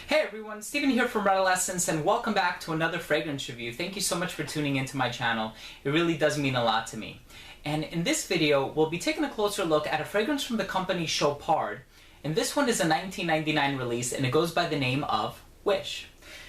Hey everyone, Steven here from Redolescence, and welcome back to another fragrance review. Thank you so much for tuning into my channel. It really does mean a lot to me. And in this video, we'll be taking a closer look at a fragrance from the company Chopard. And this one is a 1999 release, and it goes by the name of Wish.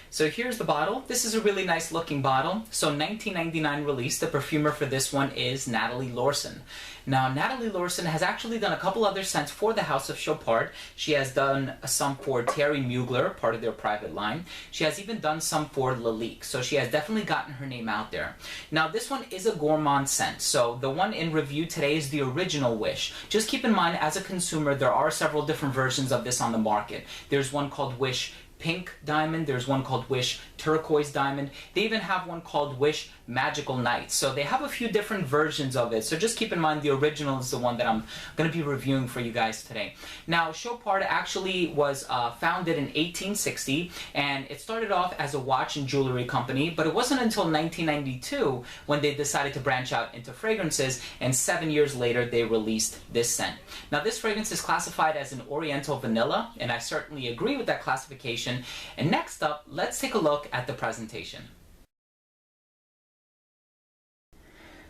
So here's the bottle. This is a really nice looking bottle. So 1999 release. The perfumer for this one is Natalie Lorson. Now Natalie Lorson has actually done a couple other scents for the House of Chopard. She has done some for Thierry Mugler, part of their private line. She has even done some for Lalique. So she has definitely gotten her name out there. Now this one is a gourmand scent. So the one in review today is the original Wish. Just keep in mind, as a consumer, there are several different versions of this on the market. There's one called Wish Pink Diamond, there's one called Wish Turquoise Diamond, they even have one called Wish Magical Night. So they have a few different versions of it, so just keep in mind the original is the one that I'm going to be reviewing for you guys today. Now Chopard actually was founded in 1860, and it started off as a watch and jewelry company, but it wasn't until 1992 when they decided to branch out into fragrances, and 7 years later they released this scent. Now this fragrance is classified as an Oriental Vanilla, and I certainly agree with that classification. And next up, let's take a look at the presentation.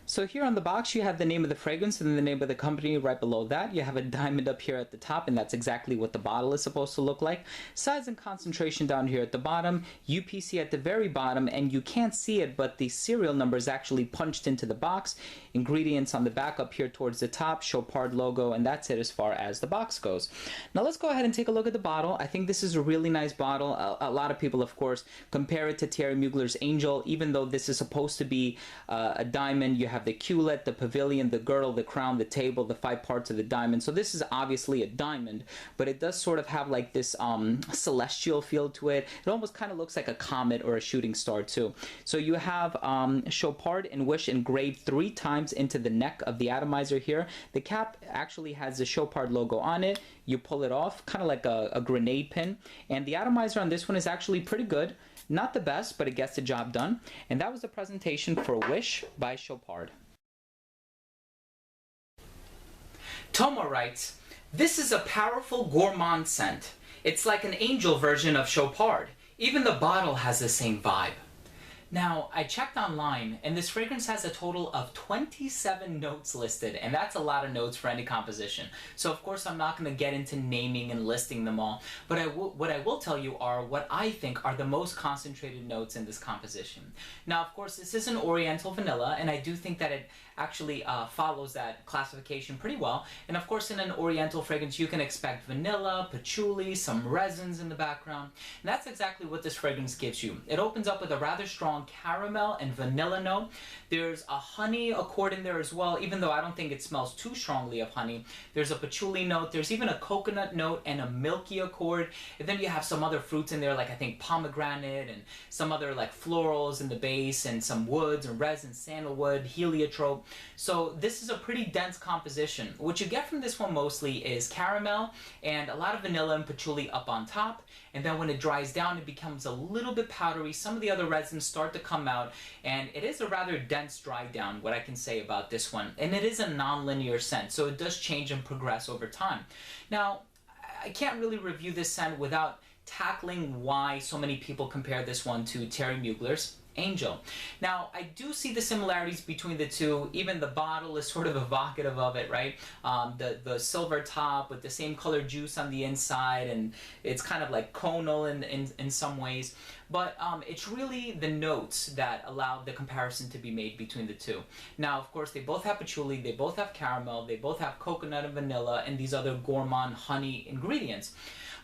So here on the box you have the name of the fragrance and the name of the company right below that. You have a diamond up here at the top, and that's exactly what the bottle is supposed to look like. Size and concentration down here at the bottom, UPC at the very bottom, and you can't see it, but the serial number is actually punched into the box. Ingredients on the back up here towards the top, Chopard logo, and that's it as far as the box goes. Now let's go ahead and take a look at the bottle. I think this is a really nice bottle. A lot of people, of course, compare it to Thierry Mugler's Angel. Even though this is supposed to be a diamond, you have the culet, the pavilion, the girdle, the crown, the table, the 5 parts of the diamond. So this is obviously a diamond, but it does sort of have like this celestial feel to it. It almost kind of looks like a comet or a shooting star too. So you have Chopard and Wish engraved 3 times into the neck of the atomizer here. The cap actually has the Chopard logo on it. You pull it off, kind of like a grenade pin. And the atomizer on this one is actually pretty good. Not the best, but it gets the job done. And that was the presentation for Wish by Chopard. Tomo writes, "This is a powerful gourmand scent. It's like an angel version of Chopard. Even the bottle has the same vibe." Now, I checked online, and this fragrance has a total of 27 notes listed, and that's a lot of notes for any composition. So, of course, I'm not going to get into naming and listing them all, but what I will tell you are what I think are the most concentrated notes in this composition. Now, of course, this is an Oriental Vanilla, and I do think that it actually follows that classification pretty well. And, of course, in an Oriental fragrance, you can expect vanilla, patchouli, some resins in the background, and that's exactly what this fragrance gives you. It opens up with a rather strong caramel and vanilla note. There's a honey accord in there as well, even though I don't think it smells too strongly of honey. There's a patchouli note, there's even a coconut note and a milky accord, and then you have some other fruits in there, like I think pomegranate and some other like florals in the base, and some woods and resin, sandalwood, heliotrope. So this is a pretty dense composition. What you get from this one mostly is caramel and a lot of vanilla and patchouli up on top, and then when it dries down it becomes a little bit powdery. Some of the other resins start to come out, and it is a rather dense dry down, what I can say about this one. And it is a non-linear scent, so it does change and progress over time. Now, I can't really review this scent without tackling why so many people compare this one to Thierry Mugler's Angel. Now, I do see the similarities between the two. Even the bottle is sort of evocative of it, right? The silver top with the same color juice on the inside, and it's kind of like conal in some ways. But it's really the notes that allow the comparison to be made between the two. Now, of course, they both have patchouli, they both have caramel, they both have coconut and vanilla, and these other gourmand honey ingredients.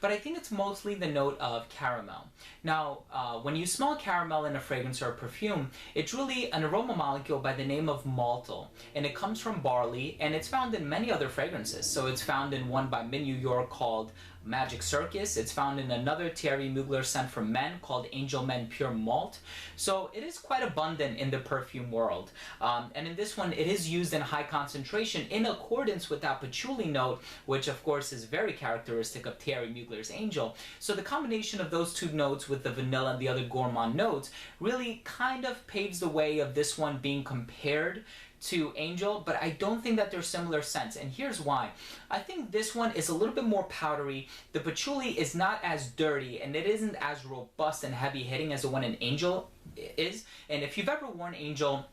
But I think it's mostly the note of caramel. Now, when you smell caramel in a fragrance or a perfume, it's really an aroma molecule by the name of maltol, and it comes from barley, and it's found in many other fragrances. So it's found in one by Min New York called Magic Circus. It's found in another Thierry Mugler scent for men called Angel Men Pure Malt. So it is quite abundant in the perfume world. And in this one, it is used in high concentration in accordance with that patchouli note, which of course is very characteristic of Thierry Mugler's Angel. So the combination of those two notes with the vanilla and the other gourmand notes really kind of paves the way of this one being compared to Angel, but I don't think that they're similar scents, and here's why. I think this one is a little bit more powdery. The patchouli is not as dirty, and it isn't as robust and heavy hitting as the one in Angel is. And if you've ever worn Angel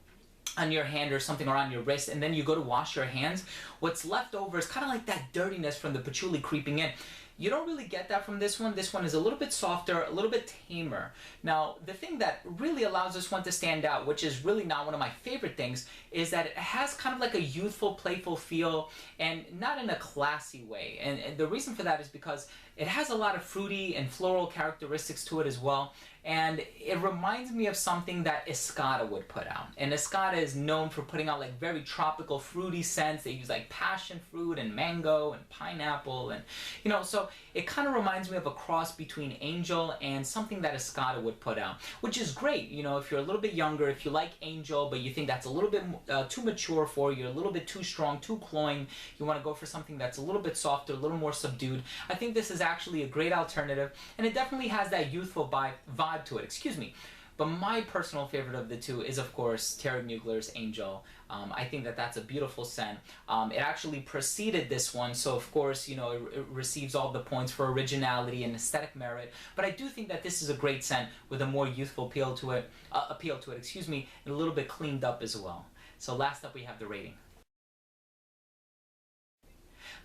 on your hand or something, or on your wrist, and then you go to wash your hands, what's left over is kind of like that dirtiness from the patchouli creeping in. You don't really get that from this one. This one is a little bit softer, a little bit tamer. Now, the thing that really allows this one to stand out, which is really not one of my favorite things, is that it has kind of like a youthful, playful feel, and not in a classy way. And the reason for that is because it has a lot of fruity and floral characteristics to it as well. And it reminds me of something that Escada would put out. And Escada is known for putting out like very tropical, fruity scents. They use like passion fruit and mango and pineapple, and you know, so it kind of reminds me of a cross between Angel and something that Escada would put out, which is great. You know, if you're a little bit younger, if you like Angel, but you think that's a little bit too mature for you, a little bit too strong, too cloying, you want to go for something that's a little bit softer, a little more subdued, I think this is actually a great alternative, and it definitely has that youthful vibe to it, excuse me. But my personal favorite of the two is, of course, Thierry Mugler's Angel. I think that that's a beautiful scent. It actually preceded this one, so of course, you know, it receives all the points for originality and aesthetic merit. But I do think that this is a great scent with a more youthful appeal to it, excuse me, and a little bit cleaned up as well. So last up, we have the rating.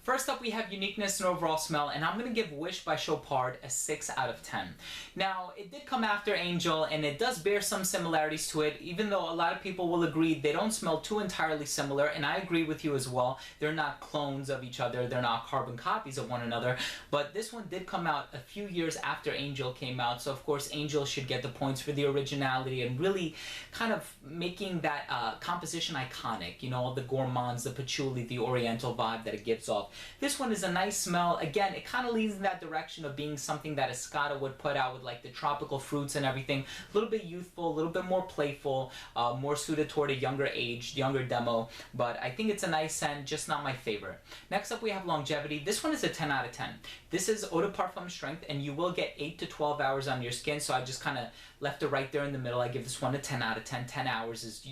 First up, we have uniqueness and overall smell, and I'm going to give Wish by Chopard a 6 out of 10. Now, it did come after Angel, and it does bear some similarities to it, even though a lot of people will agree they don't smell too entirely similar, and I agree with you as well. They're not clones of each other, they're not carbon copies of one another, but this one did come out a few years after Angel came out, so of course Angel should get the points for the originality and really kind of making that composition iconic, you know, all the gourmands, the patchouli, the oriental vibe that it gives off. This one is a nice smell. Again, it kind of leans in that direction of being something that Escada would put out with like the tropical fruits and everything. A little bit youthful, a little bit more playful, more suited toward a younger age, younger demo. But I think it's a nice scent, just not my favorite. Next up, we have Longevity. This one is a 10 out of 10. This is eau de parfum strength, and you will get 8 to 12 hours on your skin, so I just kind of left it right there in the middle. I give this one a 10 out of 10. 10 hours is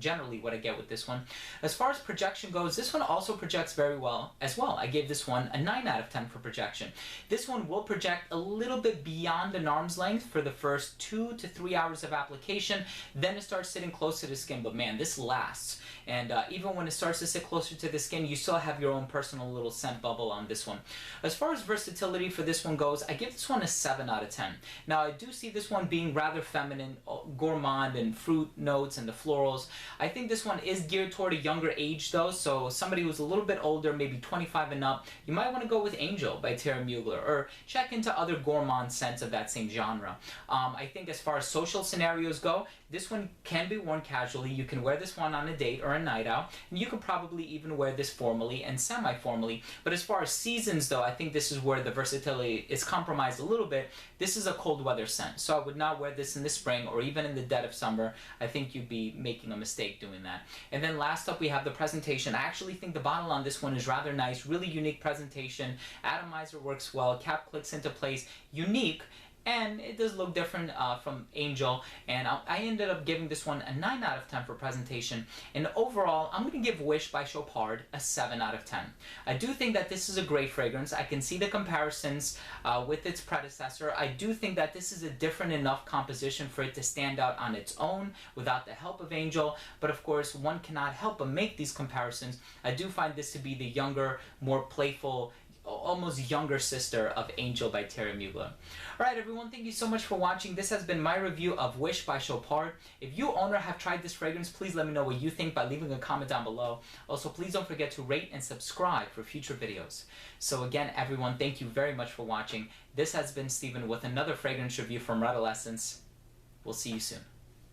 generally what I get with this one. As far as projection goes, this one also projects very well as well. I gave this one a 9 out of 10 for projection. This one will project a little bit beyond an arm's length for the first 2 to 3 hours of application. Then it starts sitting close to the skin, but man, this lasts. And even when it starts to sit closer to the skin, you still have your own personal little scent bubble on this one. As far as versatility for this one goes, I give this one a 7 out of 10. Now, I do see this one being rather feminine, gourmand, and fruit notes and the florals. I think this one is geared toward a younger age though, so somebody who's a little bit older, maybe 25 and up, you might want to go with Angel by Thierry Mugler, or check into other gourmand scents of that same genre. I think as far as social scenarios go, this one can be worn casually. You can wear this one on a date or a night out, and you can probably even wear this formally and semi-formally. But as far as seasons though, I think this is where the versatility is compromised a little bit. This is a cold weather scent, so I would not wear this in the spring or even in the dead of summer. I think you'd be making a mistake doing that. And then last up, we have the presentation. I actually think the bottle on this one is rather nice, really unique presentation. Atomizer works well, cap clicks into place, unique, and it does look different from Angel, and I ended up giving this one a 9 out of 10 for presentation. And overall, I'm going to give Wish by Chopard a 7 out of 10. I do think that this is a great fragrance. I can see the comparisons with its predecessor. I do think that this is a different enough composition for it to stand out on its own without the help of Angel, but of course one cannot help but make these comparisons. I do find this to be the younger, more playful, almost younger sister of Angel by Thierry Mugler. Alright everyone, thank you so much for watching. This has been my review of Wish by Chopard. If you own or have tried this fragrance, please let me know what you think by leaving a comment down below. Also, please don't forget to rate and subscribe for future videos. So again everyone, thank you very much for watching. This has been Steven with another fragrance review from Redolessence. We'll see you soon.